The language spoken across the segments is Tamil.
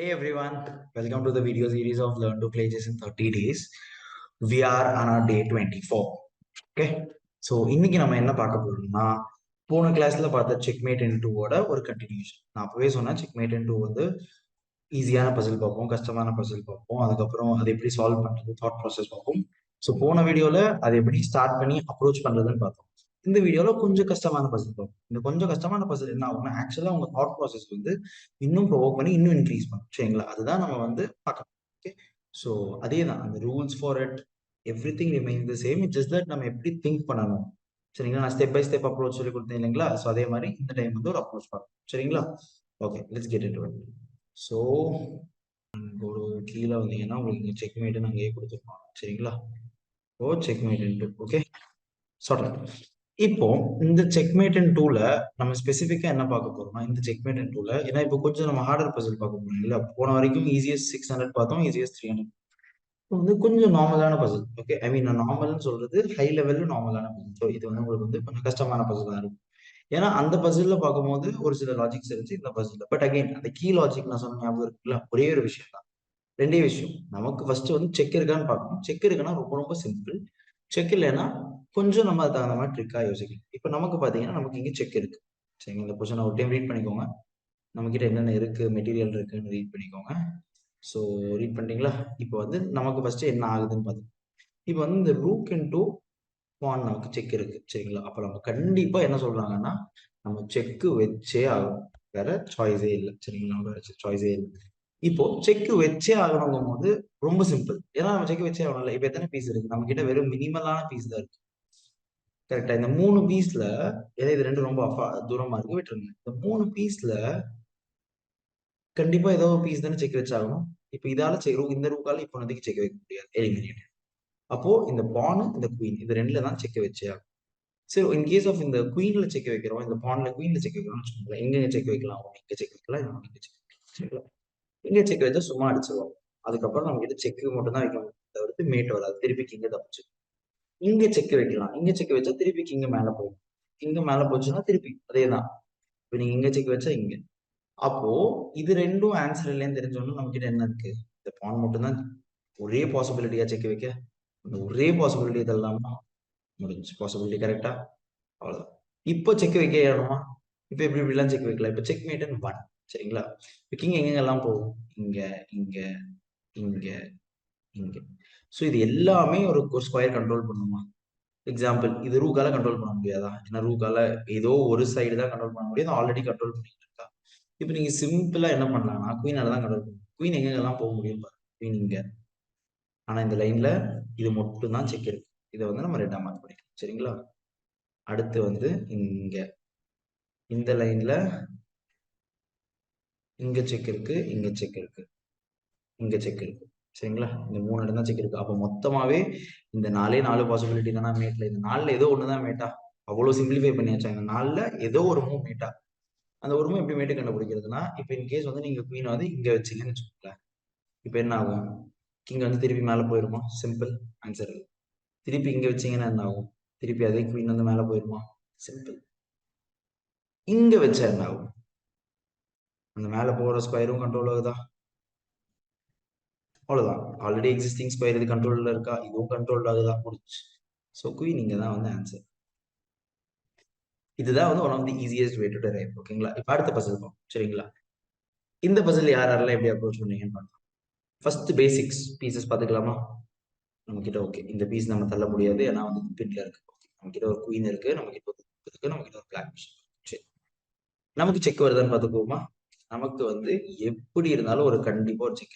Hey everyone, welcome to the video series of Learn to Play Chess in 30 days. We are on our day 24. Okay, so இன்னைக்கு நம்ம என்ன பார்க்க போறோம்னா போன கிளாஸ்ல பார்த்த செக்மேட் இன் டூவோட ஒரு கண்டினியூஷன். நான் அப்பவே சொன்னேன் செக்மேட் இன் டூ வந்து ஈஸியான பசில் பார்ப்போம், கஷ்டமான பசில் பார்ப்போம், அதுக்கப்புறம் அதை எப்படி சால்வ் பண்றது, தாட் ப்ராசஸ் பார்ப்போம். ஸோ போன வீடியோல அதை எப்படி ஸ்டார்ட் பண்ணி அப்ரோச் பண்றதுன்னு பார்த்தோம். இந்த வீடியோல கொஞ்சம் கஷ்டமான பசில் பார்ப்போம். இந்த கொஞ்சம் கஷ்டமான பசில் என்ன ஆகும்னா ஆக்சுவலா உங்க தாட் ப்ராசஸ் வந்து இன்னும் ப்ரொவோக் பண்ணி இன்னும் இன்க்ரீஸ் பண்ணும். சரிங்களா? அதுதான் நம்ம வந்து பார்க்கணும். ஓகே, ஸோ அதே தான் அந்த rules for it every thing remain the same. It just that நம்ம எப்படி திங்க் பண்ணணும். சரிங்களா? நான் ஸ்டெப் பை ஸ்டெப் அப்ரோச் சொல்லி கொடுத்தேன் இல்லைங்களா? ஸோ அதே மாதிரி இந்த டைம் வந்து ஒரு அப்ரோச் பார்க்கணும். சரிங்களா? Okay, let's get into it. So ஒரு கீழே வந்தீங்கன்னா உங்களுக்கு செக்மேட் அங்கேயே கொடுத்துருப்பாங்க. சரிங்களா? ஓ செக்மேட் இன்டு ஓகே சொல்றேன். இப்போ இந்த செக்மேட் இன் டூல நம்ம ஸ்பெசிஃபிக்கா என்ன பார்க்க போறோம்னா இந்த செக்மேட் இன் டூல ஏன்னா இப்போ கொஞ்சம் நம்ம ஹார்டர் பசில் பார்க்க போறோம் இல்ல. போன வரைக்கும் ஈஸியஸ்ட் 600 பார்த்தோம், ஈஸியஸ்ட் 300 வந்து கொஞ்சம் நார்மலான பசில். ஓகே, ஐ மீன் நான் நார்மல்னு சொல்றது ஹை லெவல்ல நார்மலான பசில். ஸோ இது வந்து உங்களுக்கு வந்து கொஞ்சம் கஷ்டமான பசில் தான் இருக்கும். ஏன்னா அந்த பசில்ல பார்க்கும்போது ஒரு சில லாஜிக்ஸ் இருந்துச்சு இந்த பசில்ல. பட் அகைன் அந்த கீ லாஜிக் நான் சொன்ன ஞாபகம் இருக்குல்ல, ஒரே ஒரு விஷயம் தான், ரெண்டே விஷயம். நமக்கு ஃபர்ஸ்ட் வந்து செக் இருக்கான்னு பார்க்கணும். செக் இருக்குன்னா ரொம்ப ரொம்ப சிம்பிள். செக் இல்லைன்னா கொஞ்சம் நம்ம தகுந்த மாதிரி ட்ரிக்கா யோசிக்கணும். இப்போ நமக்கு பாத்தீங்கன்னா நமக்கு இங்க செக் இருக்கு. சரிங்க, இந்த பொசிஷன் ஒரு டைம் ரீட் பண்ணிக்கோங்க. நம்ம கிட்ட என்னென்ன இருக்கு, மெட்டீரியல் இருக்குன்னு ரீட் பண்ணிக்கோங்க. ஸோ ரீட் பண்ணிட்டீங்களா? இப்போ வந்து நமக்கு ஃபர்ஸ்ட் என்ன ஆகுதுன்னு பார்த்து இப்போ வந்து இந்த ரூக் இன்டூ பான் நமக்கு செக் இருக்கு. சரிங்களா? அப்போ நம்ம கண்டிப்பா என்ன சொல்றாங்கன்னா நம்ம செக்கு வச்சே ஆகும், வேற சாய்ஸே இல்லை. சரிங்களா? வேற சாய்ஸே இல்லை. இப்போ செக் வச்சே ஆகணுங்கும் போது ரொம்ப சிம்பிள். ஏன்னா நம்ம செக் வச்சே ஆகணும்ல. இப்போ எத்தனை பீஸ் இருக்கு நம்ம கிட்ட? வெறும் மினிமலான பீஸ் தான் இருக்கு. கரெக்டா? இந்த 3 பீஸ்ல ஏன்னா இது ரெண்டு ரொம்ப தூரமா இருக்கு, விட்டுருங்க. இந்த 3 பீஸ்ல கண்டிப்பா ஏதோ ஒரு பீஸ் தானே செக் வச்சாகணும். இப்போ இதால இந்த ரூக்கால இப்போ செக் வைக்க முடியாது, எலிமினேட். அப்போ இந்த பான் இந்த குயின் இது ரெண்டுல தான் செக் வச்சே ஆகும். சரி, இன் கேஸ் ஆஃப் இந்த குயின்ல செக் வைக்கிறோம், இந்த பான்ல குயின்ல செக் வைக்கிறோம்னு வச்சுக்கோங்களேன். எங்க செக் வைக்கலாம்? இங்க செக் வைக்கலாம், இங்க செக் வைக்கலாம். சரிங்களா? இங்க செக் வச்சா சும்மா அடிச்சிருவோம். அதுக்கப்புறம் நம்ம கிட்ட செக் மட்டும் தான் வைக்க முடியும், தவிர்த்து மேட் வராது. திருப்பி கிங்க தப்பிச்சு இங்க செக் வைக்கலாம். இங்க செக் வச்சா திருப்பி கிங்க மேல போகும். கிங்க மேல போச்சுன்னா திருப்பி அதேதான். இப்ப நீங்க இங்க செக் வச்சா இங்க. அப்போ இது ரெண்டும் ஆன்சர் இல்லைன்னு தெரிஞ்சோன்னு நம்ம கிட்ட என்ன இருக்கு? இந்த பான் மட்டும் தான் ஒரே பாசிபிலிட்டியா செக் வைக்க. இந்த ஒரே பாசிபிலிட்டி இதெல்லாம் முடிஞ்சு. பாசிபிலிட்டி கரெக்டா? அவ்வளவுதான். இப்போ செக் வைக்க ஏறணுமா? இப்ப எப்படி இப்படிலாம் செக் வைக்கலாம்? இப்ப செக் மேட் 1. சரிங்களா? இப்ப கிங் எங்கெங்கெல்லாம் போகும்? இங்க, இங்க, இங்க, இங்க. சோ இது எல்லாமே ஒரு ஸ்கொயர் கண்ட்ரோல் பண்ணுமா? எக்ஸாம்பிள், இது ரூக்கால கண்ட்ரோல் பண்ண முடியாதா? ஏன்னா ரூக்கால ஏதோ ஒரு சைடு தான் கண்ட்ரோல் பண்ண முடியாது, ஆல்ரெடி கண்ட்ரோல் பண்ணிட்டு இருக்கா. இப்போ நீங்க சிம்பிளா என்ன பண்ணலாம்னா குயினால தான் கண்ட்ரோல் பண்ணும். குயின் எங்கெங்கெல்லாம் போக முடியும் பாருங்க. குயின் இங்க. ஆனா இந்த லைன்ல இது மட்டும் தான் செக் இருக்கு. இதை வந்து நம்ம ரெட்டா மார்க் பண்ணிக்கலாம். சரிங்களா? அடுத்து வந்து இங்க இந்த லைன்ல இங்க செக் இருக்கு, இங்க செக் இருக்கு, இங்க செக் இருக்கு. சரிங்களா? இந்த 3 இடம் தான் செக் இருக்கு. அப்ப மொத்தமாவே இந்த 4 பாசிபிலிட்டி தானே மேட்ல. இந்த 4ல ஏதோ ஒண்ணுதான் மேட்டா. அவ்வளவு சிம்பிளிஃபை பண்ணியாச்சா? இந்த 4ல ஏதோ ஒரு மூவ் மேட்டா. அந்த ஒரு மூவ் எப்படி மேட்டு கண்டுபிடிக்கிறதுனா, இப்ப இன் கேஸ் வந்து நீங்க குயின் வந்து இங்க வச்சீங்கன்னு வச்சுக்கோங்களேன். இப்ப என்ன ஆகும்? கிங் வந்து திருப்பி மேல போயிருமா? Simple answer. திருப்பி இங்க வச்சீங்கன்னா என்ன ஆகும்? திருப்பி அதே குயின் வந்து மேல போயிருமா? சிம்பிள். இங்க வச்சா என்ன ஆகும்? அந்த மேல போற ஸ்கொயரும் கண்ட்ரோல் ஆகுதா? அவ்வளவுதான். ஆல்ரெடி எக்ஸிஸ்டிங் ஸ்கொயர் இது கண்ட்ரோல்ல இருக்கா? இதுவும் கண்ட்ரோல் ஆகுதா? முடிச்சு. ஸோ குயின் இங்க தான் வந்து ஆன்சர். இதுதான் வந்து one of the easiest way to derive. ஓகேங்களா? இப்ப அடுத்த பசில் பார்ப்போம். சரிங்களா? இந்த பசில் யாரெல்லாம் எப்படி அப்ரோச் பண்ணீங்கன்னு பார்க்கலாம். ஃபர்ஸ்ட் பேசிக்ஸ் பீசஸ் பார்த்துக்கலாமா? நம்ம கிட்ட ஓகே இந்த பீஸ் நம்ம தள்ள முடியாது, ஏன்னா வந்து பிட்ல இருக்கு. நம்ம கிட்ட ஒரு குயின் இருக்கு, நம்ம கிட்ட ஒரு இருக்கு, நம்ம கிட்ட ஒரு பிளாக் பிஷப். சரி, நமக்கு செக் வருதான்னு பார்த்துக்கோமா? நமக்கு வந்து எப்படி இருந்தாலும் ஒரு கண்டிப்பா ஒரு செக்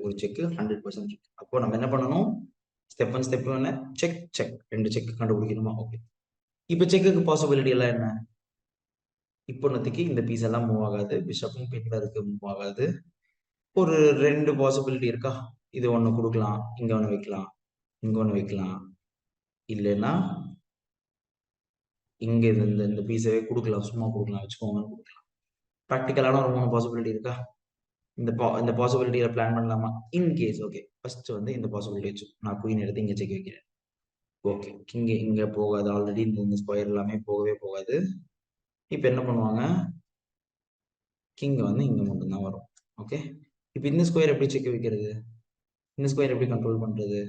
ஒரு செக் 100% இருக்கு. அப்போ நம்ம என்ன பண்ணணும்? ஸ்டெப் 1 ஸ்டெப் 1 செக் செக் ரெண்டு செக் கண்டுபிடிக்கணுமா? ஓகே, இப்ப செக்குக்கு பாசிபிலிட்டி எல்லாம் என்ன? இப்போதைக்கு இந்த பீஸ் எல்லாம் மூவ் ஆகாது, பிஷப்பும் பிட்ல இருக்கு, மூவ் ஆகாது. ஒரு 2 பாசிபிலிட்டி இருக்கா? இது ஒண்ணு கொடுக்கலாம், இங்க ஒண்ணு வைக்கலாம், இங்க ஒண்ணு வைக்கலாம், இல்லைன்னா இங்க இந்த இந்த பீஸவே கொடுக்கலாம், சும்மா கொடுக்கலாம், வச்சுக்கோங்கன்னு கொடுக்கலாம். ப்ராக்டிக்கலான ஒரு 3 பாசிபிலிட்டி இருக்கா? இந்த பாசிபிலிட்டியில பிளான் பண்ணலாமா? இன் கேஸ் ஓகே, ஃபர்ஸ்ட் வந்து இந்த பாசிபிலிட்டி வச்சு நான் குயின் எடுத்து இங்க செக் வைக்கிறேன். ஓகே, கிங் இங்க போகாது, ஆல்ரெடி இந்த ஸ்கொயர் எல்லாமே போகவே போகாது. இப்ப என்ன பண்ணுவாங்க? கிங் வந்து இங்க மட்டும்தான் வரும். ஓகே. இப்போ இந்த ஸ்கொயர் எப்படி செக் வைக்கிறது, இந்த ஸ்கொயர் எப்படி கண்ட்ரோல் பண்றது,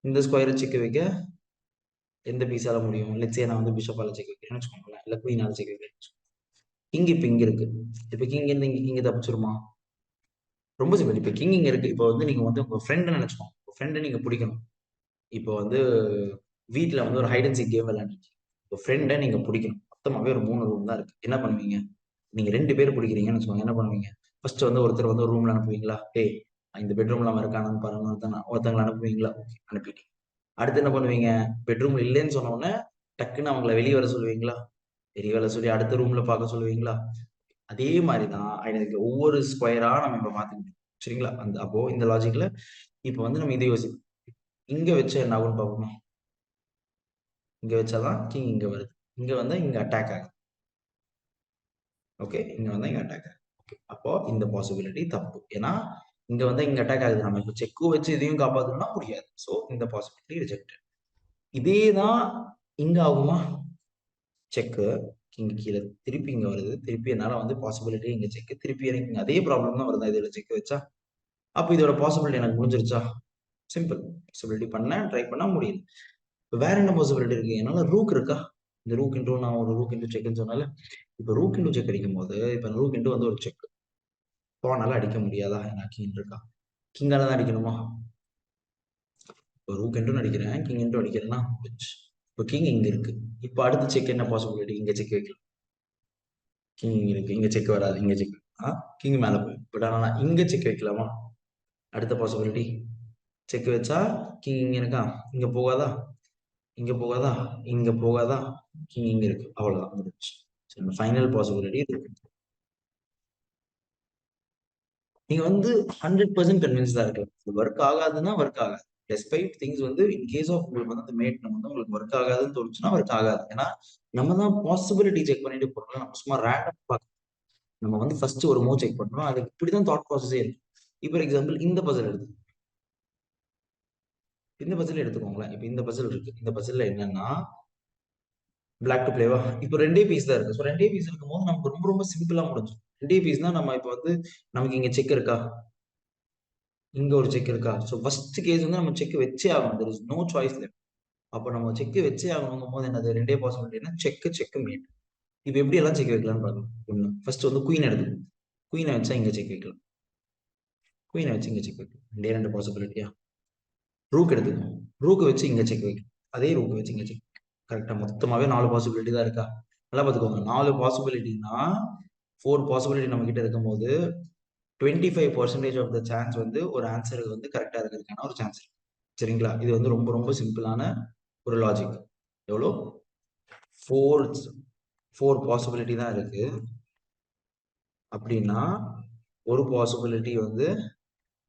இந்த ஸ்கொயரை செக் வைக்க எந்த பீஸால முடியும்? லெட்ஸே நான் வந்து பிஷப்பால செக் வைக்கிறேன்னு வச்சுக்கோங்களேன், இல்லை குயினால செக் வைக்கிறேன். கிங் இப்போ இங்க இருக்கு, இப்போ கிங் இருந்து இங்க கிங்க தப்பிச்சிருமா? ரொம்ப சிம்பிள். இப்போ கிங் இங்க இருக்கு. இப்போ வந்து நீங்க வந்து உங்க ஃப்ரெண்ட் நினைச்சுக்கோங்க, உங்க ஃப்ரெண்டை நீங்க பிடிக்கணும். இப்போ வந்து வீட்டில் வந்து ஒரு ஹைட் அண்ட் சீக் கேம் விளையாண்டுருக்கீங்க, உங்க ஃப்ரெண்டை நீங்க பிடிக்கணும். மொத்தமாவே ஒரு 3 ரூம் தான் இருக்கு. என்ன பண்ணுவீங்க? நீங்க 2 பேர் பிடிக்கிறீங்கன்னு வச்சுக்கோங்க, என்ன பண்ணுவீங்க? ஃபர்ஸ்ட் வந்து ஒருத்தர் வந்து ஒரு ரூம்ல அனுப்புவீங்களா? டேய் இந்த பெட்ரூம்ல அவன் இருக்கானான்னு பாருங்க, ஒருத்தங்களை அனுப்புவீங்களா? ஓகே, அனுப்பிட்டீங்க. அடுத்து என்ன பண்ணுவீங்க? பெட்ரூம்ல இல்லைன்னு சொன்ன உடனே டக்குன்னு அவங்கள வெளியே வர சொல்லுவீங்களா? வெளியே வர சொல்லி அடுத்த ரூம்ல பார்க்க சொல்லுவீங்களா? அதே மாதிரிதான் எனக்கு ஒவ்வொரு ஸ்கொயரா நம்ம இப்ப பாத்துக்கிட்டோம். சரிங்களா? அந்த அப்போ இந்த லாஜிக்ல இப்ப வந்து நம்ம இதை யோசிப்போம். இங்க வச்சா என்ன ஆகும்னு பார்ப்போமா? இங்க வச்சாதான் கிங் இங்க வருது, இங்க வந்தா இங்க அட்டாக் ஆகுது. ஓகே, இங்க வந்தா இங்க அட்டாக் ஆகுது. ஓகே, அப்போ இந்த பாசிபிலிட்டி தப்பு. ஏன்னா இங்க வந்தா இங்க அட்டாக் ஆகுது. நம்ம இப்ப செக்கும் வச்சு இதையும் காப்பாத்தணும்னா முடியாது. சோ இந்த பாசிபிலிட்டி ரிஜெக்ட். இதேதான் இங்க ஆகுமா? செக்கு, கிங் கீழே திருப்பி இங்க வருது, திருப்பி என்னால வந்து பாசிபிலிட்டி இங்க செக், திருப்பி எனக்கு இங்க அதே ப்ராப்ளம் தான் வருதா இதோட செக் வச்சா? அப்ப இதோட பாசிபிலிட்டி எனக்கு முடிஞ்சிருச்சா? சிம்பிள். பாசிபிலிட்டி பண்ண ட்ரை பண்ணா முடியுது. இப்போ வேற என்ன பாசிபிலிட்டி இருக்கு? என்னால ரூக் இருக்கா? இந்த ரூக் இன்டூ நான் ஒரு ரூக் இன்டூ செக்னு சொன்னால, இப்போ ரூக் இன்டூ செக் அடிக்கும் போது இப்போ ரூக் இன்டூ வந்து ஒரு செக், போனால அடிக்க முடியாதா? எனக்கு கிங் இருக்கா? கிங்கால தான் அடிக்கணுமா? இப்போ ரூக் இன்டூ அடிக்கிறேன், கிங் இன்டூ அடிக்கிறேன்னா இப்போ கிங் இங்க இருக்கு. இப்போ அடுத்த செக் என்ன பாசிபிலிட்டி? இங்க செக் வைக்கலாம். கிங் இங்க இருக்கு, இங்க செக் வராது, இங்க செக் கிங் மேல போய். பட் ஆனா நான் இங்க செக் வைக்கலாமா? அடுத்த பாசிபிலிட்டி செக் வச்சா கிங் இங்க இருக்கா, இங்க போகாதா, இங்க போகாதா, இங்க போகாதா, கிங் இங்க இருக்கு, அவ்வளவுதான் முடிஞ்சு. ஃபைனல் பாசிபிலிட்டி இருக்கு. நீங்க வந்து 100% கன்வின்ஸ்டா இருக்கலாம். ஒர்க் ஆகாதுன்னா ஒர்க் ஆகாது. டெஸ்பைட் திங்ஸ் வந்து இன் கேஸ் ஆஃப் உங்களுக்கு வந்து அந்த மேட் நம்ம வந்து உங்களுக்கு ஒர்க் ஆகாதுன்னு தோணுச்சுன்னா ஒர்க் ஆகாது. ஏன்னா நம்ம தான் பாசிபிலிட்டி செக் பண்ணிட்டு போறோம். நம்ம சும்மா ரேண்டம் பார்க்க, நம்ம வந்து ஃபர்ஸ்ட் ஒரு மூவ் செக் பண்றோம். அதுக்கு இப்படிதான் தாட் ப்ராசஸே இருக்கு. இப்போ எக்ஸாம்பிள் இந்த பசில் எடுத்து, இந்த பசில் எடுத்துக்கோங்களேன். இப்போ இந்த பசில் இருக்கு. இந்த பசில்ல என்னன்னா பிளாக் டு பிளேவா? இப்போ ரெண்டே பீஸ் தான் இருக்கு. ஸோ ரெண்டே பீஸ் இருக்கும்போது நமக்கு ரொம்ப ரொம்ப சிம்பிளா முடிஞ்சும். ரெண்டே பீஸ்னா நம்ம இப்போ வந்து நமக்கு இங்க செக் இருக்கா, இங்க ஒரு செக் இருக்கா? ஸோ ஃபர்ஸ்ட் கேஸ் வந்து நம்ம செக் வச்சே ஆகணும். There is no choice left. அப்போ நம்ம செக் வச்சே ஆகணுங்கும் போது என்னது? ரெண்டே பாசிபிலிட்டினா செக் மேட். இப்போ எப்படி எல்லாம் செக் வைக்கலாம்னு பார்க்கலாம். ஒண்ணு ஃபர்ஸ்ட் வந்து குயின் எடுத்துக்கணும். குயினை வச்சா இங்க செக் வைக்கலாம். குயினை வச்சு இங்க செக் வைக்கலாம். ரெண்டு பாசிபிலிட்டியா? ரூக் எடுத்துக்கணும். ரூக் வச்சு இங்க செக் வைக்கலாம். அதே ரூக் வச்சு இங்க செக். கரெக்டா? மொத்தமாவே 4 பாசிபிலிட்டி தான் இருக்கா? நல்லா பார்த்துக்கோங்க. 4 பாசிபிலிட்டினா 4 பாசிபிலிட்டி நம்ம கிட்ட இருக்கும்போது 25% ஆஃப் த சான்ஸ் வந்து ஒரு ஆன்சருக்கு வந்து கரெக்டா இருக்கிறதுக்கான ஒரு சான்ஸ் இருக்கு. சரிங்களா? இது வந்து ரொம்ப ரொம்ப சிம்பிளான ஒரு லாஜிக். எவ்வளோ? 4 4 பாசிபிலிட்டி தான் இருக்கு. அப்படின்னா ஒரு பாசிபிலிட்டி வந்து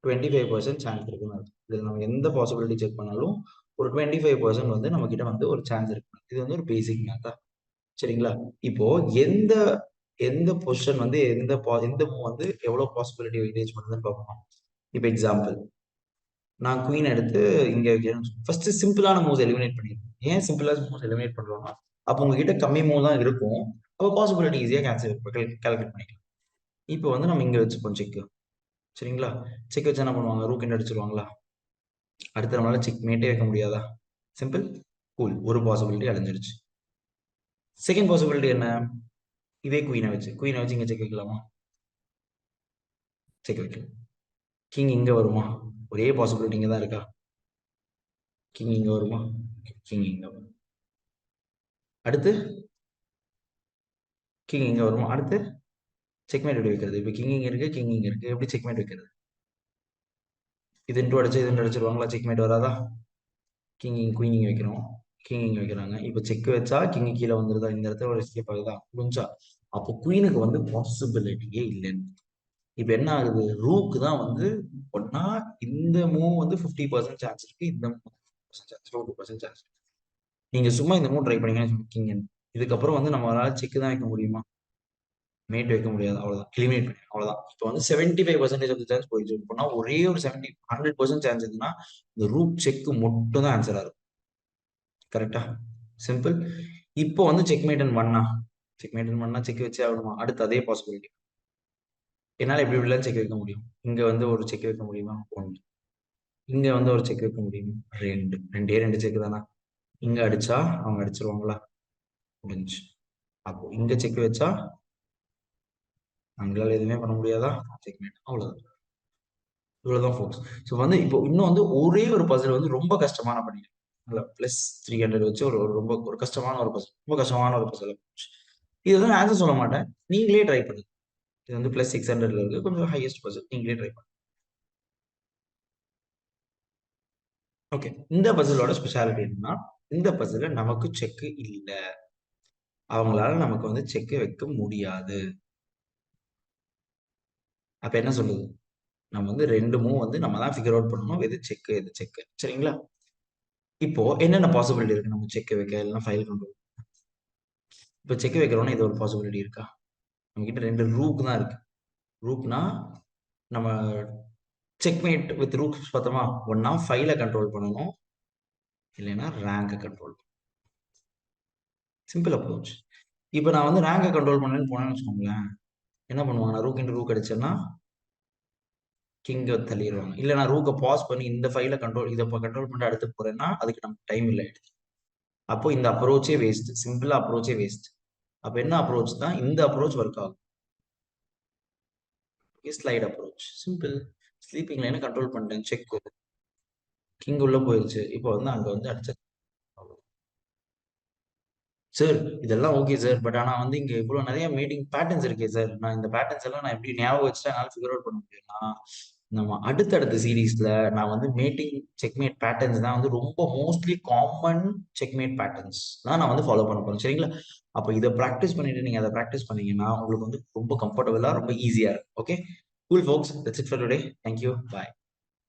25% சான்ஸ் இருக்குன்னு அர்த்தம். இதுல நம்ம எந்த பாசிபிலிட்டி செக் பண்ணாலும் ஒரு 25% வந்து நம்ம கிட்ட வந்து ஒரு சான்ஸ் இருக்கு. இது வந்து ஒரு பேசிக் மேத்தா. சரிங்களா? இப்போ எந்த எந்த பொசிஷன் வந்து எந்த மூவ் வந்து எவ்வளவு பாசிபிலிட்டி வெயிட்டேஜ் பண்ணுதுன்னு பார்ப்போம். இப்போ எக்ஸாம்பிள் நான் குயின் எடுத்து இங்க வைக்கிறேன். ஃபர்ஸ்ட் சிம்பிளான மூவ்ஸ் எலிமினேட் பண்ணிடுறோம். ஏன் சிம்பிளான மூவ்ஸ் எலிமினேட் பண்றோம்னா அப்போ உங்ககிட்ட கம்மி மூவ் தான் இருக்கும். அப்போ பாசிபிலிட்டி ஈஸியா கால்குலேட் பண்ணிக்கலாம். இப்போ வந்து நம்ம இங்க வச்சுப்போம் செக். சரிங்களா? செக் வச்சா என்ன பண்ணுவாங்க? ரூக் எண்ட் அடிச்சிருவாங்களா? அடுத்த நம்மளால செக் மேட்டே வைக்க முடியாதா? Simple, cool. ஒரு பாசிபிலிட்டி அடைஞ்சிருச்சு. செகண்ட் பாசிபிலிட்டி என்ன? இதே குயினை வச்சு இங்க செக் வைக்கலாமா? செக் வைக்கலாம். கிங் இங்க வருமா? ஒரே பாசிபிலிட்டி இங்க தான் இருக்கா? கிங் இங்க வருமா? கிங் இங்க வரும். அடுத்து கிங் இங்க வருமா? அடுத்து செக்மேட் எப்படி வைக்கிறது? இப்போ கிங் இங்க இருக்கு, கிங் இங்க இருக்கு, எப்படி செக்மேட் வைக்கிறது? இது இன்டூ அடிச்சு இது அடிச்சிருவாங்களா? செக்மேட் வராதா? கிங் இங்க குயின் இங்க வைக்கிறோம், கிங் இங்க வைக்கிறாங்க. இப்போ செக் வச்சா கிங் கீழே வந்துருதா? இந்த இடத்துல ஒரு எஸ்கேப் ஆகுதா? முடிஞ்சா? அப்போ குயினுக்கு வந்து பாசிபிலிட்டியே இல்லைன்னு. இப்ப என்ன ஆகுது? ரூக்கு தான் வந்து ஒன்னா இந்த மூவ் வந்து 50% சான்ஸ் இருக்கு, இந்த மூவ் 40% சான்ஸ் இருக்கு. நீங்க சும்மா இந்த மூவ் ட்ரை பண்ணீங்கன்னு இருக்கீங்க. இதுக்கப்புறம் வந்து நம்மளால செக் தான் வைக்க முடியுமா? மேட் வைக்க முடியாது. அவ்வளவுதான், எலிமினேட் பண்ணி அவ்வளவுதான். இப்போ வந்து 75% ஆஃப் சான்ஸ் போயிடுச்சு. இப்போனா ஒரே ஒரு 100% சான்ஸ் இருக்குன்னா இந்த ரூக் செக் மட்டும் தான் ஆன்சரா இருக்கும். கரெக்டா? சிம்பிள். இப்போ வந்து செக் மேட் பண்ணா செக் வச்சே ஆகணுமா? அடுத்து அதே பாசிபிலிட்டி என்னால எப்படி இப்படிலாம் செக் வைக்க முடியும். இங்க வந்து ஒரு செக் வைக்க முடியுமா? 1. இங்க வந்து ஒரு செக் வைக்க முடியுமா? 2. 2 செக் தானா? இங்க அடிச்சா அவங்க அடிச்சிருவாங்களா? முடிஞ்சு. அப்போ இங்க செக் வச்சா நம்மளால எதுவுமே பண்ண முடியாதா? செக்மேட். அவ்வளவுதான். இவ்வளவுதான் ஃபோர்ஸ். ஸோ வந்து இப்போ இன்னும் வந்து ஒரே ஒரு பசில் வந்து ரொம்ப கஷ்டமான பண்ணிட்டேன். பிளஸ் 300 வச்சு ஒரு ஒரு ரொம்ப ஒரு கஷ்டமான ஒரு பசில், ரொம்ப கஷ்டமான ஒரு பசில். இது வந்து நான் ஆன்சர் சொல்ல மாட்டேன், நீங்களே ட்ரை பண்ணுங்க. இது வந்து பிளஸ் 600ல இருக்கு, கொஞ்சம் ஹையஸ்ட் பசில், நீங்களே ட்ரை பண்ணுங்க. ஓகே, இந்த பசிலோட ஸ்பெஷாலிட்டி என்னன்னா, இந்த பசில நமக்கு செக் இல்ல, அவங்களால நமக்கு வந்து செக் வைக்க முடியாது. அப்ப என்ன சொல்லுது? நம்ம வந்து 2 மூவ் வந்து நம்ம தான் ஃபிகர் அவுட் பண்ணணும், எது செக் எது செக். சரிங்களா? இப்போ என்னென்ன பாசிபிலிட்டி இருக்கு நம்ம செக் வைக்க, இல்லைன்னா ஃபைல் கண்ட்ரோல். இப்போ செக் வைக்கிறோம்னா இது ஒரு பாசிபிலிட்டி இருக்கா? நம்ம கிட்ட 2 ரூக் தான் இருக்கு. ரூக்னா நம்ம செக்மேட் வித் ரூக்ஸ் பார்த்தோமா, ஒன்னா ஃபைலை கண்ட்ரோல் பண்ணணும், இல்லைன்னா ரேங்கை கண்ட்ரோல். Simple approach. இப்போ நான் வந்து ரேங்கை கண்ட்ரோல் பண்ணேன்னு போனேன்னு வச்சுக்கோங்களேன், என்ன பண்ணுவாங்க? நான் ரூக் இன்டு ரூக் அடிச்சேன்னா கிங்கை தள்ளிடுவாங்க. இல்லை நான் ரூக்கை பாஸ் பண்ணி இந்த ஃபைலை கண்ட்ரோல் இதை கண்ட்ரோல் பண்ணிட்டு அடுத்து போறேன்னா அதுக்கு நமக்கு டைம் இல்லை. அப்போ இந்த அப்ரோச்சே வேஸ்ட், சிம்பிளா அப்ரோச்சே வேஸ்ட். அப்ப என்ன அப்ரோச் தான் இந்த அப்ரோச் ஒர்க் ஆகும்? Slight approach. சிம்பிள். ஸ்லீப்பிங் லைனை கண்ட்ரோல் பண்ணிட்டேன், செக். கிங் உள்ள போயிருச்சு, இப்போ வந்து அங்க வந்து அடிச்ச. சார் இதெல்லாம் ஓகே சார், பட் ஆனா வந்து இங்க இவ்வளவு நிறைய மீட்டிங் பேட்டர்ன்ஸ் இருக்கே சார், நான் இந்த பேட்டர்ன்ஸ் எல்லாம் நான் எப்படி ஞாபகம் வச்சுட்டு என்னால ஃபிகர் அவுட் பண்ண முடியும்னா, நம்ம அடுத்தடுத்த சீரீஸ்ல நான் வந்து மேட்டிங் செக்மேட் பேட்டர்ன்ஸ் தான் வந்து ரொம்ப மோஸ்ட்லி காமன் செக்மேட் பேட்டர்ன்ஸ் தான் நான் வந்து ஃபாலோ பண்ண போறேன். சரிங்களா? அப்போ இதை ப்ராக்டிஸ் பண்ணிட்டு நீங்க அதை ப்ராக்டிஸ் பண்ணீங்கன்னா உங்களுக்கு வந்து ரொம்ப கம்ஃபர்டபுளா ரொம்ப ஈஸியா இருக்கும். Okay, cool folks, that's it for today. Thank you, bye.